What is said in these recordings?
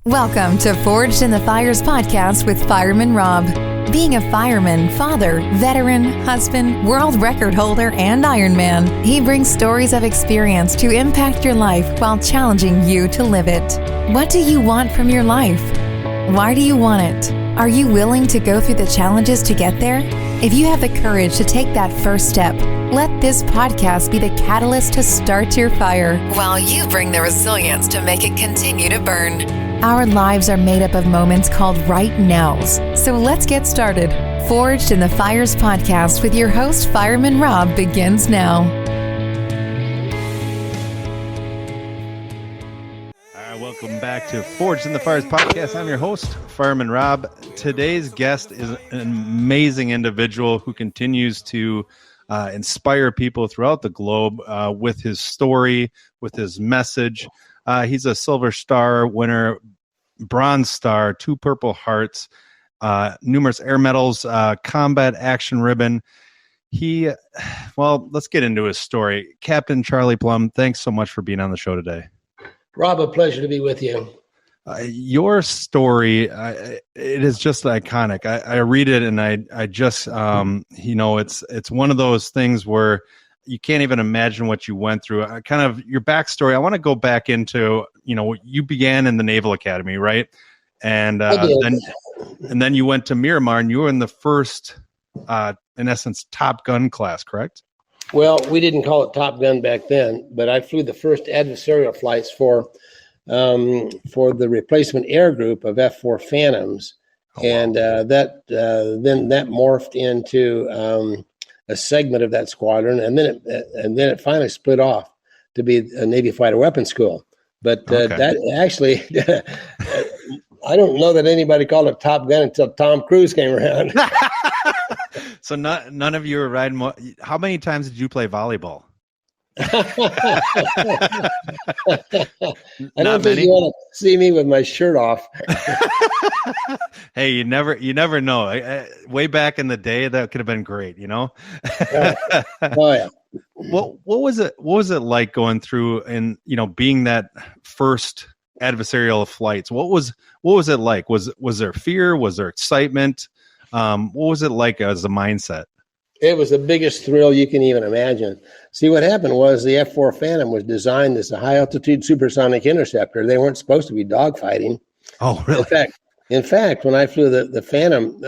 Welcome to Forged in the Fires podcast with Fireman Rob. Being a fireman, father, veteran, husband, world record holder, and Ironman, he brings stories of experience to impact your life while challenging you to live it. What do you want from your life? Why do you want it? Are you willing to go through the challenges to get there? If you have the courage to take that first step, let this podcast be the catalyst to start your fire, while you bring the resilience to make it continue to burn. Our lives are made up of moments called right nows. So let's get started. Forged in the Fires podcast with your host, Fireman Rob, begins now. Welcome back to Forged in the Fires podcast. I'm your host, Fireman Rob. Today's guest is an amazing individual who continues to inspire people throughout the globe with his story, with his message. He's a Silver Star winner, Bronze Star, 2 Purple Hearts, numerous air medals, combat action ribbon. Let's get into his story. Captain Charlie Plumb, thanks so much for being on the show today. Rob, a pleasure to be with you. Your story, it is just iconic. I read it and I just, it's one of those things where you can't even imagine what you went through. Kind of your backstory. I want to go back into, you began in the Naval Academy, right? And then you went to Miramar, and you were in the first, in essence, Top Gun class, correct? Well, we didn't call it Top Gun back then, but I flew the first adversarial flights for the replacement air group of F-4 Phantoms, and that morphed into a segment of that squadron, and then it finally split off to be a Navy Fighter Weapons School. But that actually, I don't know that anybody called it Top Gun until Tom Cruise came around. So none of you were riding. How many times did you play volleyball? I don't think you want to see me with my shirt off. Hey, you never know. Way back in the day, that could have been great, Oh yeah. What was it? What was it like going through and being that first adversarial of flights? What was it like? Was there fear? Was there excitement? What was it like as a mindset? It was the biggest thrill you can even imagine. See, what happened was the F-4 Phantom was designed as a high-altitude supersonic interceptor. They weren't supposed to be dogfighting. Oh, really? In fact, when I flew the Phantom,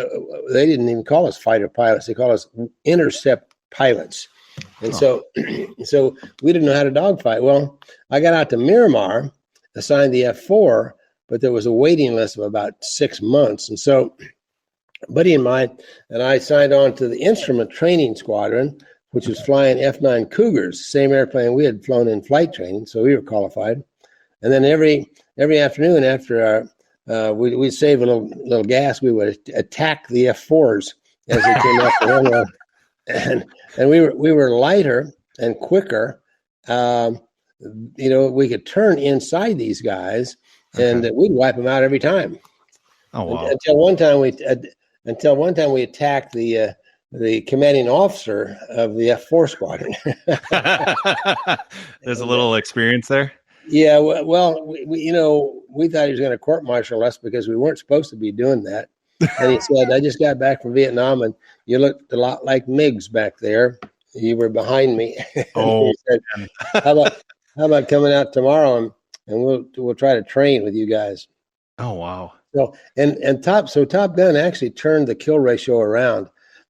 they didn't even call us fighter pilots. They called us intercept pilots. And so we didn't know how to dogfight. Well, I got out to Miramar, assigned the F-4, but there was a waiting list of about 6 months. And so a buddy of mine and I signed on to the instrument training squadron, which was flying F-9 Cougars, same airplane we had flown in flight training, so we were qualified. And then every afternoon after we'd save a little gas, we would attack the F-4s as they came off the runway. And we were lighter and quicker. We could turn inside these guys, and we'd wipe them out every time. Oh wow! Until one time we attacked the commanding officer of the F-4 squadron. There's a little experience there. Yeah, well, we thought he was going to court-martial us because we weren't supposed to be doing that. And he said, "I just got back from Vietnam, and you looked a lot like MiGs back there. You were behind me." Oh, he said, how about coming out tomorrow and we'll try to train with you guys. Oh wow! So Top Gun actually turned the kill ratio around.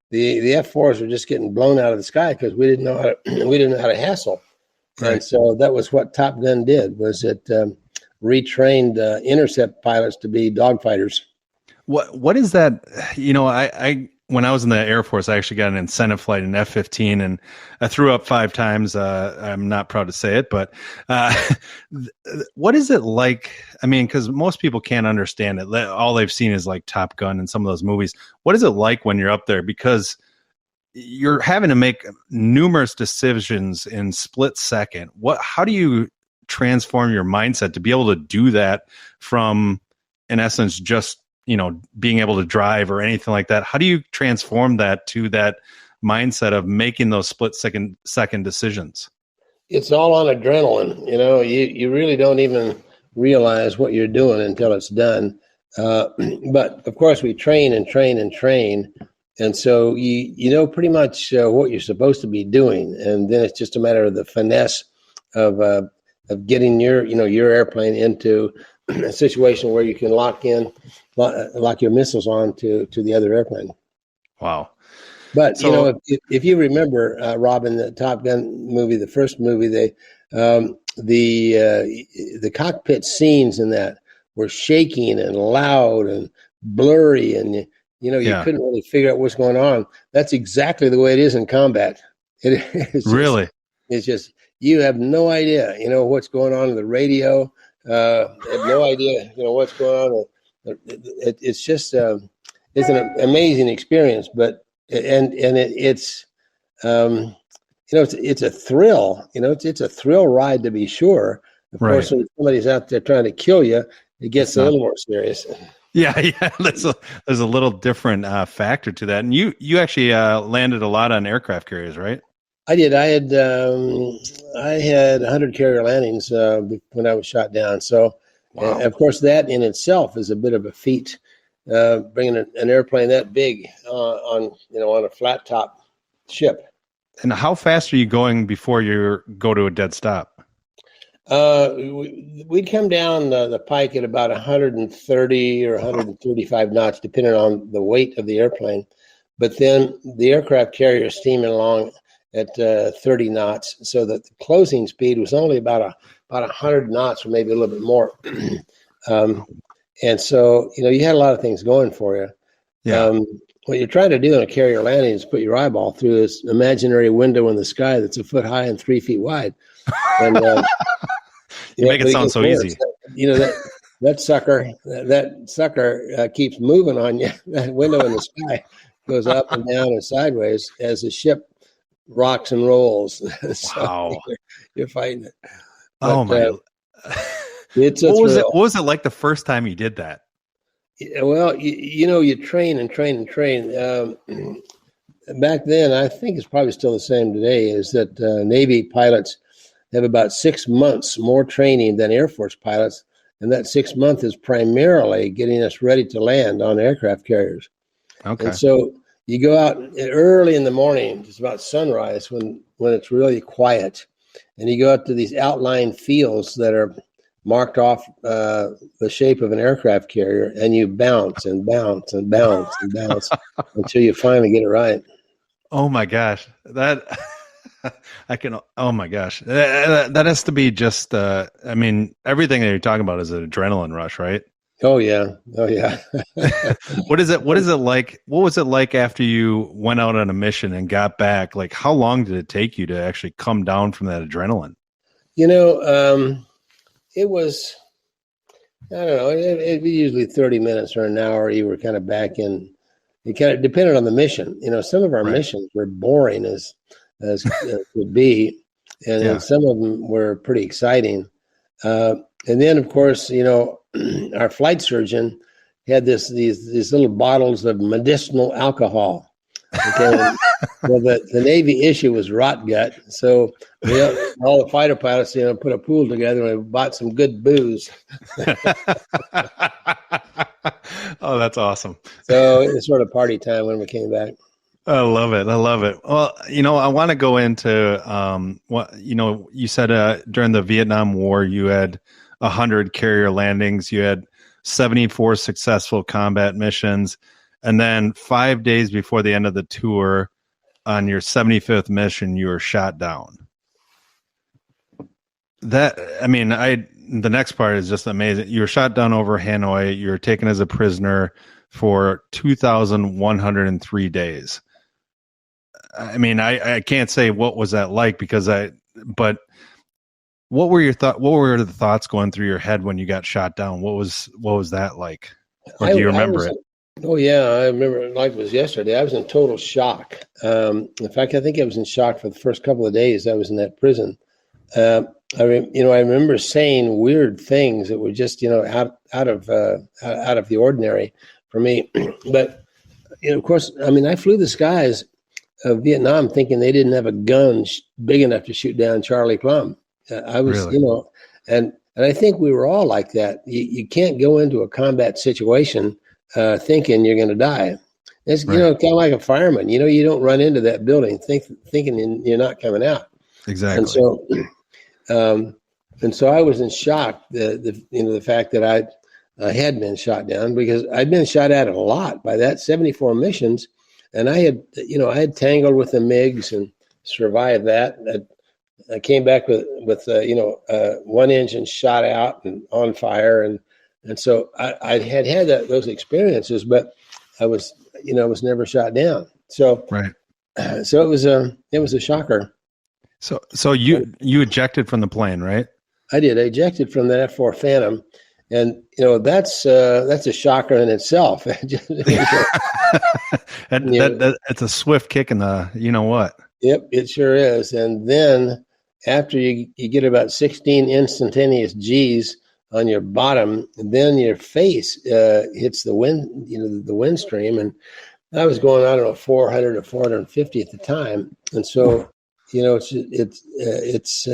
The F-4s were just getting blown out of the sky because we didn't know how to hassle. Right. And so that was what Top Gun did, was it retrained intercept pilots to be dogfighters. What is that? I when I was in the Air Force, I actually got an incentive flight in F-15, and I threw up 5 times. I'm not proud to say it, but what is it like? I mean, because most people can't understand it. All they've seen is like Top Gun and some of those movies. What is it like when you're up there? Because you're having to make numerous decisions in split second. How do you transform your mindset to be able to do that from, in essence, just being able to drive or anything like that? How do you transform that to that mindset of making those split second decisions? It's all on adrenaline. You really don't even realize what you're doing until it's done. But of course, we train and train and train. And so you know pretty much what you're supposed to be doing. And then it's just a matter of the finesse of getting your airplane into a situation where you can lock your missiles on to the other airplane. Wow. But, so, if you remember, Rob, in the Top Gun movie, the first movie, the cockpit scenes in that were shaking and loud and blurry, and you couldn't really figure out what's going on. That's exactly the way it is in combat. Really? It's just you have no idea, what's going on in the radio. Have no idea, what's going on. It's just it's an amazing experience, but it's it's a thrill. It's a thrill ride to be sure. Of course, when somebody's out there trying to kill you, it gets a little more serious. Yeah. There's a little different factor to that. And you actually landed a lot on aircraft carriers, right? I did. I had 100 carrier landings when I was shot down. So, wow. Of course, that in itself is a bit of a feat. Bringing an airplane that big on a flat top ship. And how fast are you going before you go to a dead stop? We'd come down the pike at about 130 or 135 knots, depending on the weight of the airplane. But then the aircraft carrier is steaming along at 30 knots, so that the closing speed was only about 100 knots, or maybe a little bit more. And so, you had a lot of things going for you. Yeah. What you're trying to do in a carrier landing is put your eyeball through this imaginary window in the sky that's a foot high and 3 feet wide. And you make it sound so easy. That sucker keeps moving on you. That window in the sky goes up and down and sideways as the ship rocks and rolls. So wow. You're fighting it. Oh my. What was it like the first time you did that? Well, you train and train and train. Back then, I think it's probably still the same today, is that Navy pilots have about 6 months more training than Air Force pilots. And that 6 months is primarily getting us ready to land on aircraft carriers. Okay. And so you go out early in the morning, just about sunrise, when it's really quiet. And you go out to these outlying fields that are marked off the shape of an aircraft carrier, and you bounce and bounce and bounce and bounce until you finally get it right. Oh my gosh, oh my gosh, that has to be just. I mean, everything that you're talking about is an adrenaline rush, right? Oh yeah. What is it like? What was it like after you went out on a mission and got back? Like, how long did it take you to actually come down from that adrenaline? It was, I don't know, it'd be usually 30 minutes or an hour. You were kind of back in. It kind of depended on the mission. Some of our missions were boring as could be, and some of them were pretty exciting. And then, of course, our flight surgeon had these little bottles of medicinal alcohol. Okay. Well, the Navy issue was rot gut, so all the fighter pilots, put a pool together and we bought some good booze. Oh, that's awesome! So it was sort of party time when we came back. I love it. Well, I want to go into what you said during the Vietnam War, you had 100 carrier landings, you had 74 successful combat missions, and then 5 days before the end of the tour, on your 75th mission, you were shot down. The next part is just amazing. You were shot down over Hanoi. You were taken as a prisoner for 2,103 days. I mean, I can't say what was that like but what were your what were the thoughts going through your head when you got shot down? What was that like? Or do you remember it? Oh yeah, I remember it like it was yesterday. I was in total shock. In fact, I think I was in shock for the first couple of days I was in that prison. I remember saying weird things that were just out of the ordinary for me. But of course, I flew the skies of Vietnam thinking they didn't have a gun big enough to shoot down Charlie Plumb. I was, really? And And I think we were all like that. You can't go into a combat situation thinking you're going to die. It's, Right. kind of like a fireman. You don't run into that building thinking you're not coming out. Exactly. And so I was in shock, the fact that I had been shot down, because I'd been shot at a lot by that 74 missions. And I had tangled with the MiGs and survived that. I came back with one engine shot out and on fire. And so I had those experiences, but I was never shot down. So, right. So it was a shocker. So you ejected from the plane, right? I did. I ejected from that F-4 Phantom, and that's a shocker in itself. It's a swift kick in the what. Yep, it sure is. And then after you get about 16 instantaneous G's on your bottom, then your face hits the wind, the wind stream, and I was going, I don't know, 400 or 450 at the time, and so it's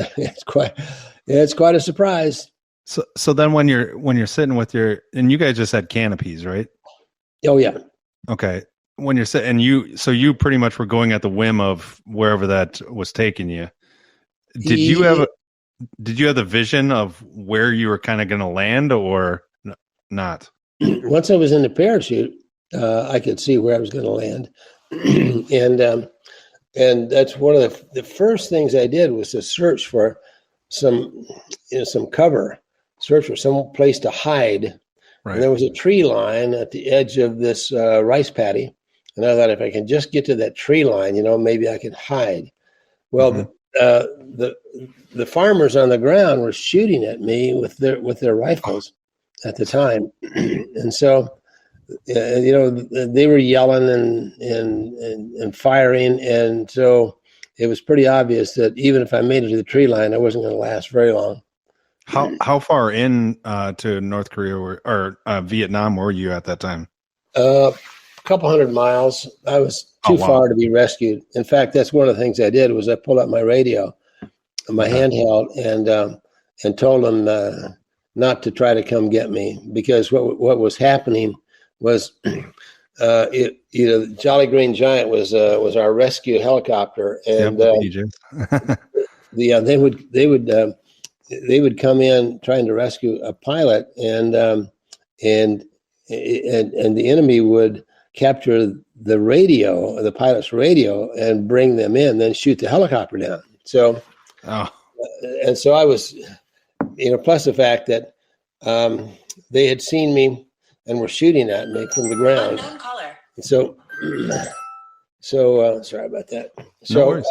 quite a surprise. So then when you're sitting with and you guys just had canopies, right? Oh yeah. Okay. When you're sitting, you pretty much were going at the whim of wherever that was taking you. Did you have the vision of where you were kind of going to land, or not? Once I was in the parachute, I could see where I was going to land, and that's one of the first things I did was to search for some cover, search for some place to hide. Right. And there was a tree line at the edge of this rice paddy, and I thought if I can just get to that tree line, maybe I could hide. Well, the farmers on the ground were shooting at me with their rifles at the time, and so they were yelling and firing, and so it was pretty obvious that even if I made it to the tree line, I wasn't going to last very long. How far in to North Korea or Vietnam were you at that time? A couple 100 miles. I was too far to be rescued. In fact, that's one of the things I did was I pulled out my radio, my handheld, and told them not to try to come get me, because what was happening was Jolly Green Giant was our rescue helicopter, and they would come in trying to rescue a pilot, and the enemy would capture the pilot's radio and bring them in, then shoot the helicopter down. So, and so I was, plus the fact that they had seen me and were shooting at me from the ground. So sorry about that. So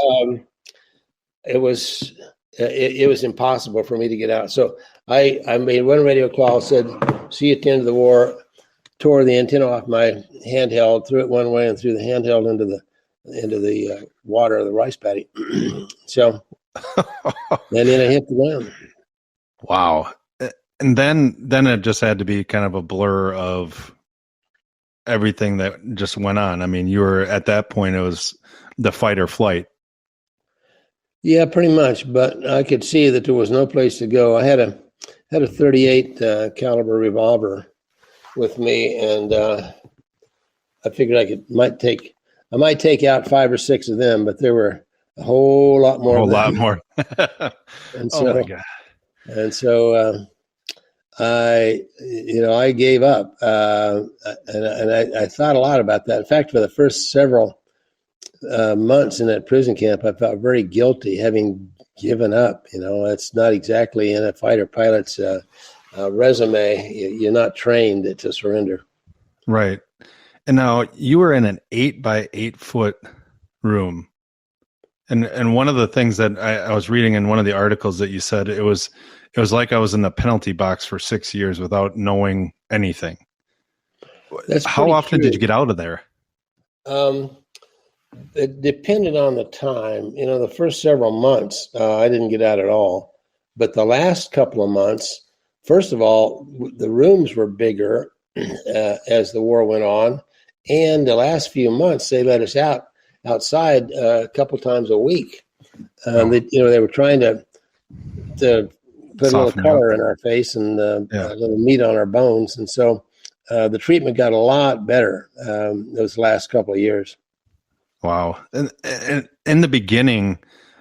it was impossible for me to get out. So I made one radio call, said, "See you at the end of the war," tore the antenna off my handheld, threw it one way, and threw the handheld into the water of the rice paddy. So, and then I hit the ground. Wow. And then it just had to be kind of a blur of everything that just went on. I mean, you were at that point, it was the fight or flight. Yeah, pretty much. But I could see that there was no place to go. I had a 38 caliber revolver with me, and I figured I might take out 5 or 6 of them, but there were a whole lot more. And so, oh my God. And so I gave up, and I thought a lot about that. In fact, for the first several months in that prison camp, I felt very guilty having given up. It's not exactly in a fighter pilot's resume. You're not trained to surrender. Right. And now you were in an 8 by 8 foot room. And one of the things that I was reading in one of the articles that you said, it was like I was in the penalty box for 6 years without knowing anything. How often did you get out of there? It depended on the time. The first several months, I didn't get out at all. But the last couple of months, first of all, the rooms were bigger as the war went on. And the last few months, they let us outside a couple times a week. They were trying to put a little Soften you color up. in our face and Yeah. a little meat on our bones. And so the treatment got a lot better those last couple of years. Wow. And in the beginning,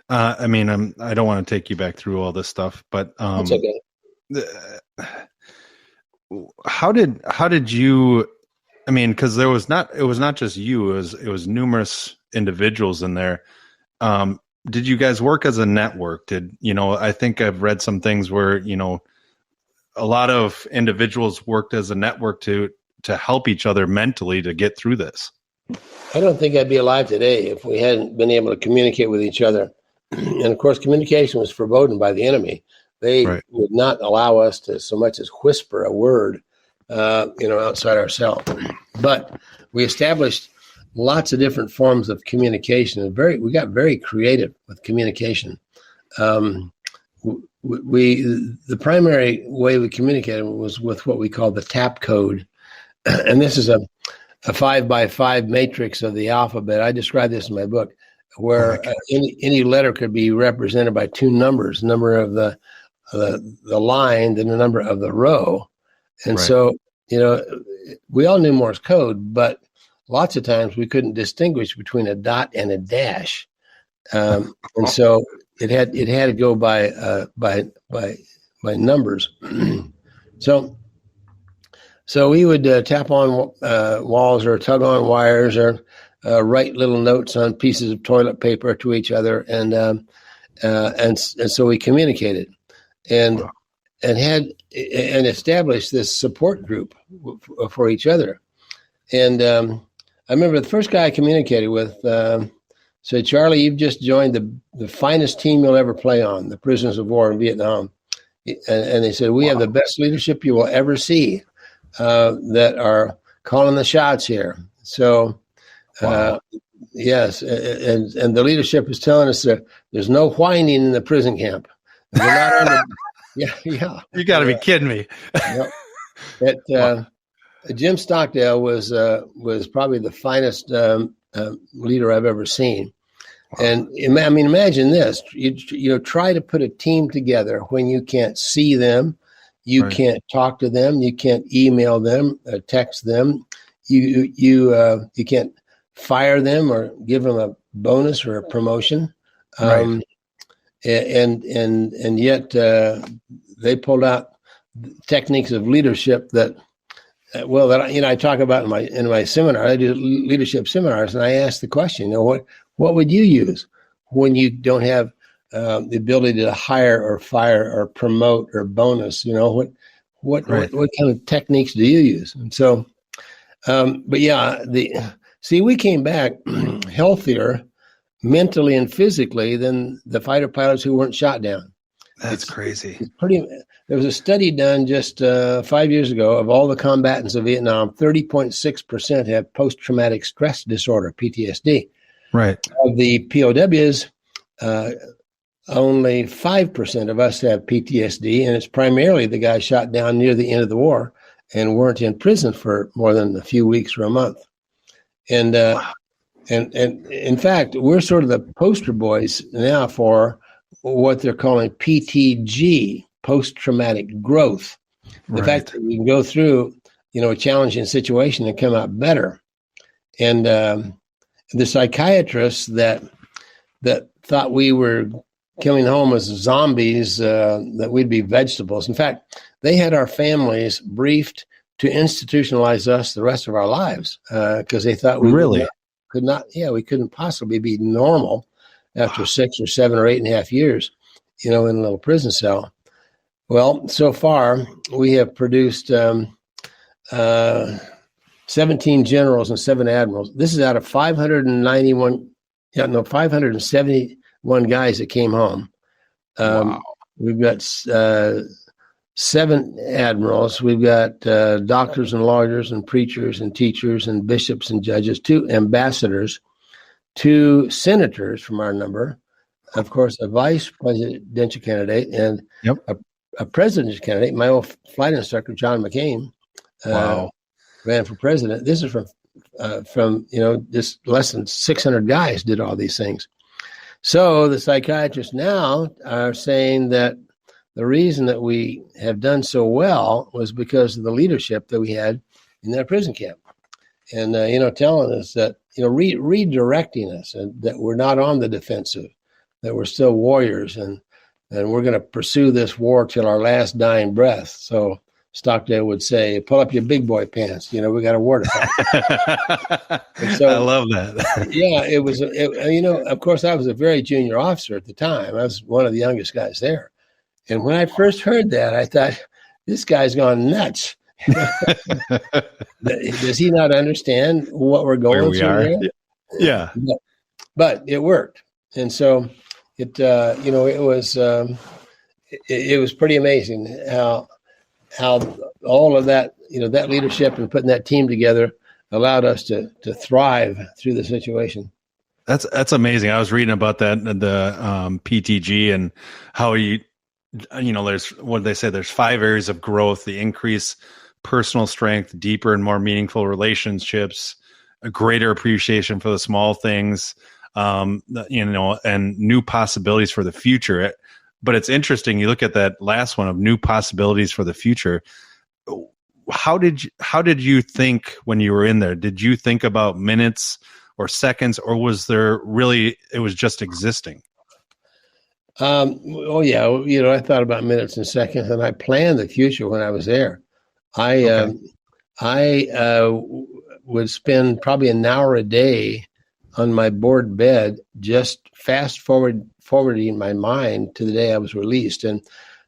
I mean, I don't want to take you back through all this stuff, but That's okay. how did you? I mean, because it was not just you; it was numerous individuals in there. Did you guys work as a network? I think I've read some things where a lot of individuals worked as a network to help each other mentally to get through this. I don't think I'd be alive today if we hadn't been able to communicate with each other. And of course, communication was forbidden by the enemy. They would not allow us to so much as whisper a word, outside our cell. But we established lots of different forms of communication. We got very creative with communication. The primary way we communicated was with what we call the tap code. And this is a 5x5 matrix of the alphabet. I describe this in my book, where any letter could be represented by two numbers: the number of the line, then the number of the row. And so, we all knew Morse code, but lots of times we couldn't distinguish between a dot and a dash, and so it had to go by numbers. So we would tap on walls or tug on wires or write little notes on pieces of toilet paper to each other, and so we communicated and established this support group for each other. And I remember the first guy I communicated with said, "Charlie, you've just joined the finest team you'll ever play on, the prisoners of war in Vietnam." And they said, "We have the best leadership you will ever see that are calling the shots here." So, yes, and the leadership is telling us that there's no whining in the prison camp. We're not on the, yeah. You got to be kidding me. Jim Stockdale was probably the finest leader I've ever seen. And I mean, imagine this: you try to put a team together when you can't see them, you can't talk to them, you can't email them, text them, you can't fire them or give them a bonus or a promotion, and yet they pulled out techniques of leadership that I talk about in my seminar. I do leadership seminars, and I ask the question, what would you use when you don't have the ability to hire or fire or promote or bonus? What kind of techniques do you use? And so, we came back healthier mentally and physically than the fighter pilots who weren't shot down. That's crazy. There was a study done just 5 years ago of all the combatants of Vietnam. 30.6% have post-traumatic stress disorder, PTSD. Right. Of the POWs, only 5% of us have PTSD, and it's primarily the guys shot down near the end of the war and weren't in prison for more than a few weeks or a month. And in fact, we're sort of the poster boys now for what they're calling PTG, post-traumatic growth. The fact that we can go through, a challenging situation and come out better. And the psychiatrists that thought we were coming home as zombies, that we'd be vegetables. In fact, they had our families briefed to institutionalize us the rest of our lives because they thought we we couldn't possibly be normal after 6 or 7 or 8.5 years, in a little prison cell. Well, so far we have produced 17 generals and 7 admirals. This is out of 571 guys that came home. We've got 7 admirals. We've got doctors and lawyers and preachers and teachers and bishops and judges, 2 ambassadors, 2 senators from our number, of course, a vice presidential candidate and a presidential candidate. My old flight instructor, John McCain, ran for president. This is from just less than 600 guys did all these things. So the psychiatrists now are saying that the reason that we have done so well was because of the leadership that we had in that prison camp. And, telling us that, redirecting us, and that we're not on the defensive, that we're still warriors, and we're going to pursue this war till our last dying breath. So Stockdale would say, pull up your big boy pants. We got a war to fight. So, I love that. Yeah, it was, of course, I was a very junior officer at the time. I was one of the youngest guys there. And when I first heard that, I thought, this guy's gone nuts. Does he not understand what we're going through here? Yeah. But it worked. And so it was pretty amazing how all of that, that leadership and putting that team together allowed us to thrive through the situation. That's amazing. I was reading about that, the PTG, and how there's, what did they say? There's 5 areas of growth: the increase personal strength, deeper and more meaningful relationships, a greater appreciation for the small things, and new possibilities for the future. But it's interesting. You look at that last one of new possibilities for the future. How did you think when you were in there? Did you think about minutes or seconds, or was there really, it was just existing? Oh yeah. I thought about minutes and seconds, and I planned the future when I was there. I would spend probably an hour a day on my board bed, just forwarding my mind to the day I was released. And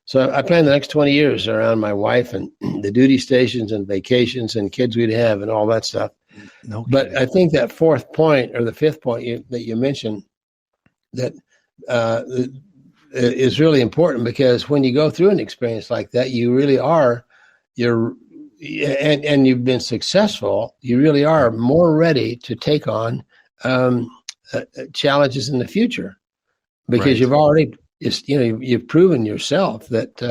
so I planned the next 20 years around my wife and the duty stations and vacations and kids we'd have and all that stuff. No kidding. But I think that fourth point, or the fifth point that you mentioned, that is really important, because when you go through an experience like that, you really are, and you've been successful, you really are more ready to take on challenges in the future, because right. You've already, you've proven yourself that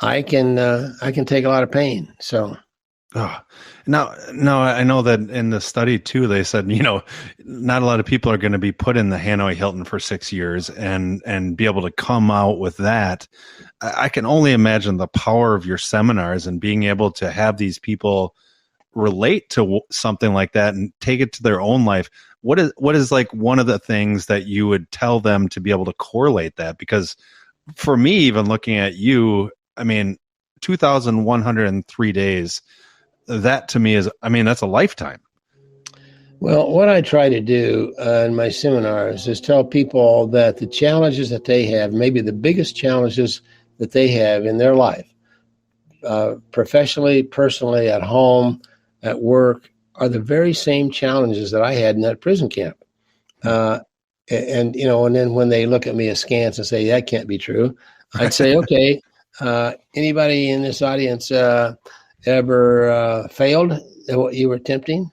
I can take a lot of pain. So. Now I know that in the study too, they said, not a lot of people are going to be put in the Hanoi Hilton for 6 years and be able to come out with that. I can only imagine the power of your seminars and being able to have these people relate to something like that and take it to their own life. What is like one of the things that you would tell them to be able to correlate that? Because for me, even looking at you, 2,103 days, that to me is, that's a lifetime. Well, what I try to do in my seminars is tell people that the challenges that they have, maybe the biggest challenges that they have in their life, professionally, personally, at home, at work, are the very same challenges that I had in that prison camp. And then when they look at me askance and say, that can't be true, I'd say, okay, anybody in this audience ever failed at what you were attempting?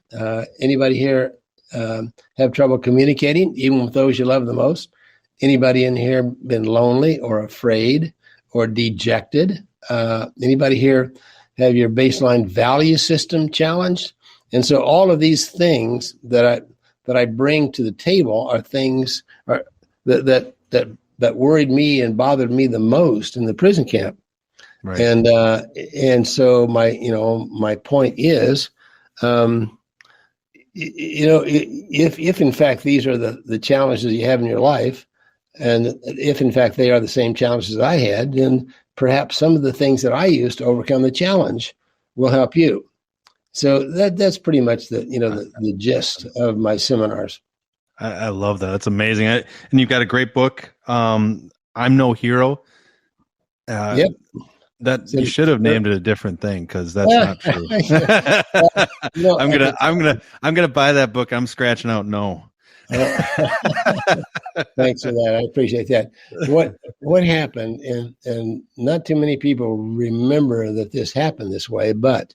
Anybody here have trouble communicating, even with those you love the most? Anybody in here been lonely or afraid or dejected? Anybody here have your baseline value system challenged? And so all of these things that I bring to the table are things that worried me and bothered me the most in the prison camp. Right. And so my point is, if in fact these are the challenges you have in your life, and if in fact they are the same challenges I had, then perhaps some of the things that I used to overcome the challenge will help you. So that's pretty much the gist of my seminars. I love that. That's amazing. And you've got a great book. I'm No Hero. Yep. That you should have named it a different thing, because that's not true. I'm gonna buy that book. I'm scratching out no. Thanks for that. I appreciate that. What happened, and not too many people remember that this happened this way, but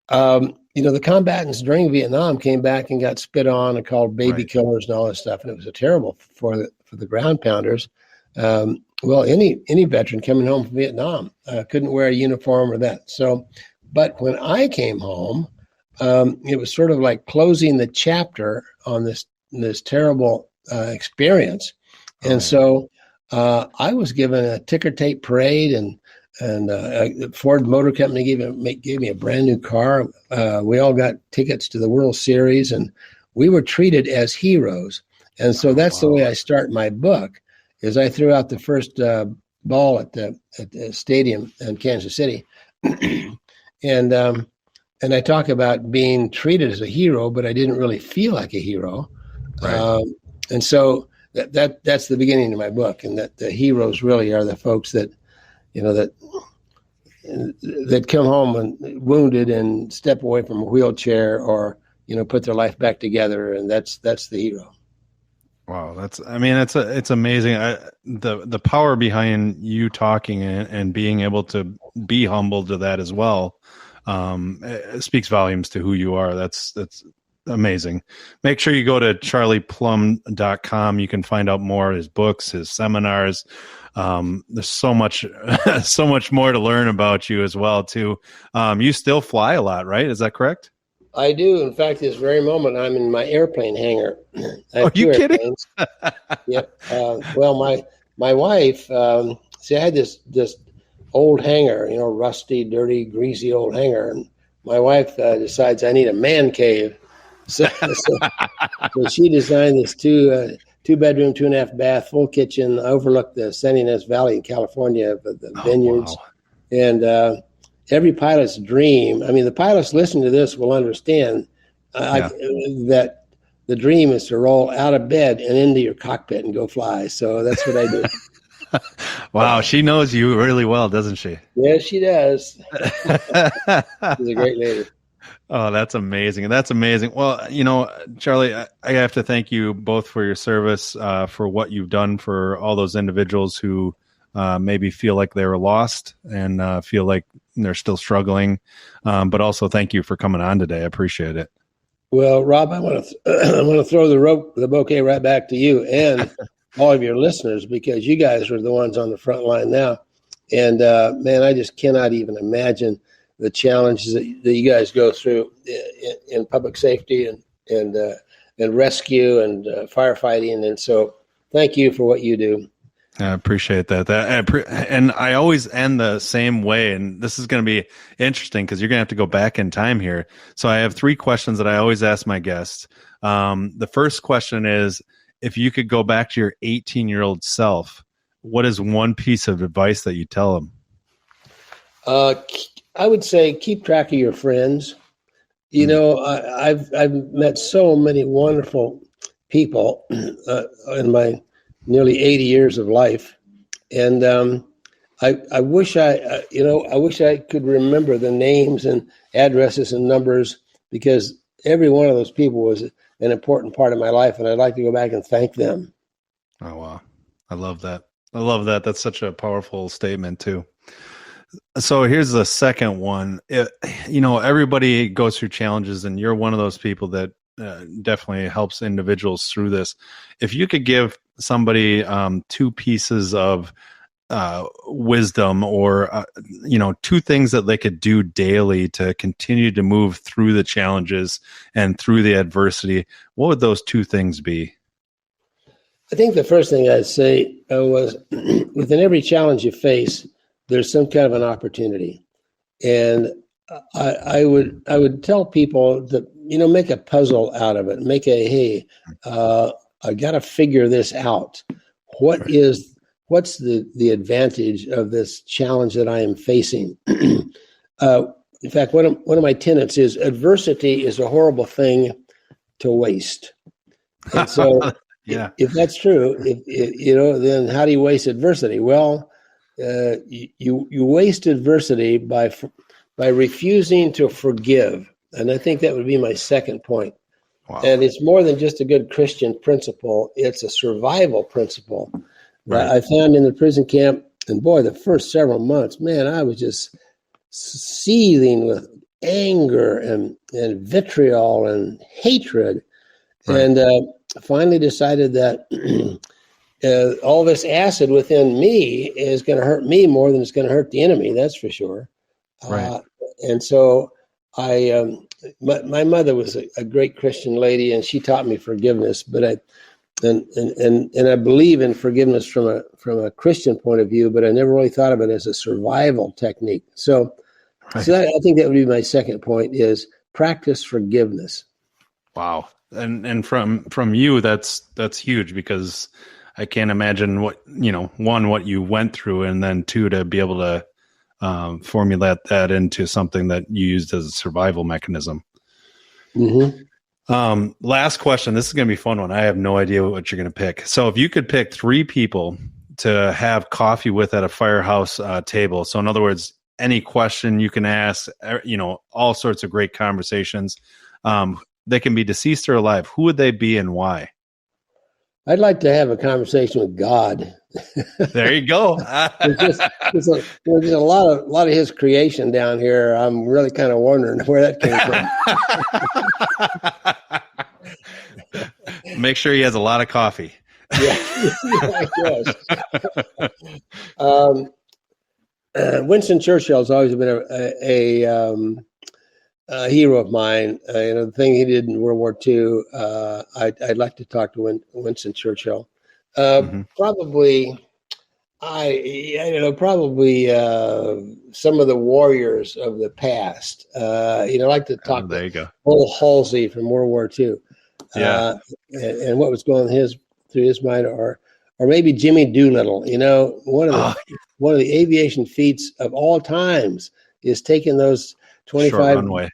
the combatants during Vietnam came back and got spit on and called baby killers and all this stuff, and it was terrible for the ground pounders. Well, any veteran coming home from Vietnam couldn't wear a uniform or that. So, but when I came home, it was sort of like closing the chapter on this terrible experience. And so I was given a ticker tape parade, and Ford Motor Company gave me a brand new car. We all got tickets to the World Series, and we were treated as heroes. And so that's the way I start my book. Is I threw out the first ball at the stadium in Kansas City, and I talk about being treated as a hero, but I didn't really feel like a hero. Right. And so that's the beginning of my book, and that the heroes really are the folks that, that come home and wounded and step away from a wheelchair, or put their life back together, and that's the hero. Wow, it's amazing. The power behind you talking and being able to be humble to that as well. It speaks volumes to who you are. That's amazing. Make sure you go to charlieplumb.com. You can find out more of his books, his seminars. There's so much more to learn about you as well too. You still fly a lot, right? Is that correct? I do. In fact, this very moment, I'm in my airplane hangar. Are you kidding? Yep. Well, my wife, see, I had this old hangar, rusty, dirty, greasy old hangar, and my wife decides I need a man cave. So she designed this two bedroom, 2.5 bath, full kitchen, overlook the San Ynez Valley in California, the vineyards. Wow. And every pilot's dream, the pilots listening to this will understand that the dream is to roll out of bed and into your cockpit and go fly. So that's what I do. Wow, she knows you really well, doesn't she? Yes, she does. She's a great lady. Oh, that's amazing. That's amazing. Well, Charlie, I have to thank you both for your service, for what you've done for all those individuals who maybe feel like they were lost and feel like they're still struggling. But also thank you for coming on today. I appreciate it. Well, Rob, I want to throw the bouquet right back to you and all of your listeners, because you guys are the ones on the front line now. And man, I just cannot even imagine the challenges that you guys go through in public safety and rescue and firefighting. And so thank you for what you do. I appreciate that. And I always end the same way. And this is going to be interesting because you're going to have to go back in time here. So I have 3 questions that I always ask my guests. The first question is, if you could go back to your 18-year-old self, what is one piece of advice that you tell them? I would say keep track of your friends. I've met so many wonderful people in my nearly 80 years of life, and I wish I could remember the names and addresses and numbers, because every one of those people was an important part of my life, and I'd like to go back and thank them. Oh wow, I love that. That's such a powerful statement too. So here's the second one. Everybody goes through challenges, and you're one of those people that definitely helps individuals through this. If you could give somebody 2 pieces of wisdom, or 2 things that they could do daily to continue to move through the challenges and through the adversity, what would those 2 things be? I think the first thing I'd say was, within every challenge you face, there's some kind of an opportunity. And I would tell people that, make a puzzle out of it. Make I got to figure this out. What's the advantage of this challenge that I am facing? In fact, one of my tenets is adversity is a horrible thing to waste. And so yeah. If that's true, then how do you waste adversity? Well, you waste adversity by refusing to forgive. And I think that would be my second point. Wow. And it's more than just a good Christian principle. It's a survival principle. Right. I found in the prison camp, and boy, the first several months, man, I was just seething with anger and vitriol and hatred. Right. And finally decided that all this acid within me is going to hurt me more than it's going to hurt the enemy. That's for sure. Right. And so my mother was a great Christian lady, and she taught me forgiveness. But And I believe in forgiveness from a Christian point of view, but I never really thought of it as a survival technique. So, Right. so I think that would be my second point: is practice forgiveness. Wow. And from you, that's huge, because I can't imagine what you went through, and then two, to be able to formulate that into something that you used as a survival mechanism. Mm-hmm. Last question. This is going to be a fun one. I have no idea what you're going to pick. So if you could pick 3 people to have coffee with at a firehouse table. So in other words, any question you can ask, all sorts of great conversations. They can be deceased or alive. Who would they be and why? I'd like to have a conversation with God. There you go. There's a lot of his creation down here. I'm really kind of wondering where that came from. Make sure he has a lot of coffee. Yeah, I guess. Winston Churchill has always been a hero of mine. The thing he did in World War II, I'd like to talk to Winston Churchill. Probably, probably some of the warriors of the past. I'd like to talk there you go. to Old Halsey from World War II. Yeah. And what was going through his mind, or maybe Jimmy Doolittle. One of the aviation feats of all times is taking those 25 short runway.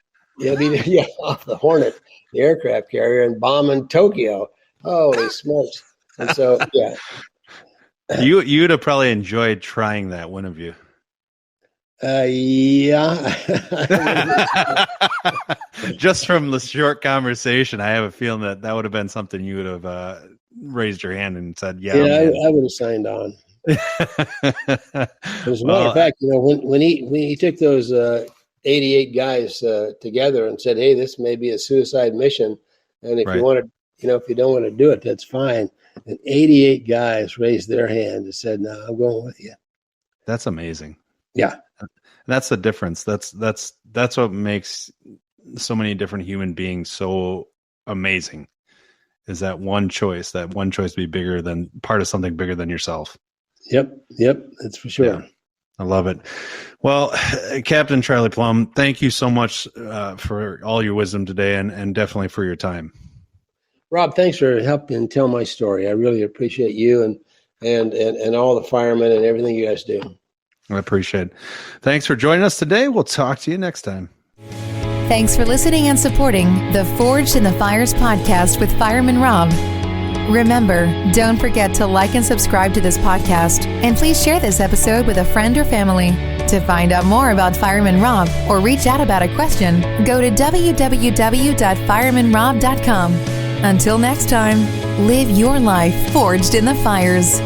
Off the Hornet, the aircraft carrier, and bombing Tokyo. Holy smokes! And so, yeah, you'd have probably enjoyed trying that, wouldn't you? Yeah. Just from the short conversation, I have a feeling that would have been something you would have raised your hand and said, "Yeah." Yeah, I would have signed on. As a matter of fact, when he took those 88 guys together and said, "Hey, this may be a suicide mission, and if you want to, if you don't want to do it, that's fine." And 88 guys raised their hand and said, "No, I'm going with you." That's amazing. Yeah, that's the difference. That's what makes so many different human beings so amazing. Is that one choice to be bigger than part of something bigger than yourself. Yep, that's for sure. Yeah. I love it. Well, Captain Charlie Plumb, thank you so much for all your wisdom today, and definitely for your time. Rob, thanks for helping tell my story. I really appreciate you and all the firemen and everything you guys do. I appreciate it. Thanks for joining us today. We'll talk to you next time. Thanks for listening and supporting the Forged in the Fires podcast with Fireman Rob. Remember, don't forget to like and subscribe to this podcast, and please share this episode with a friend or family. To find out more about Fireman Rob or reach out about a question, go to www.firemanrob.com. Until next time, live your life forged in the fires.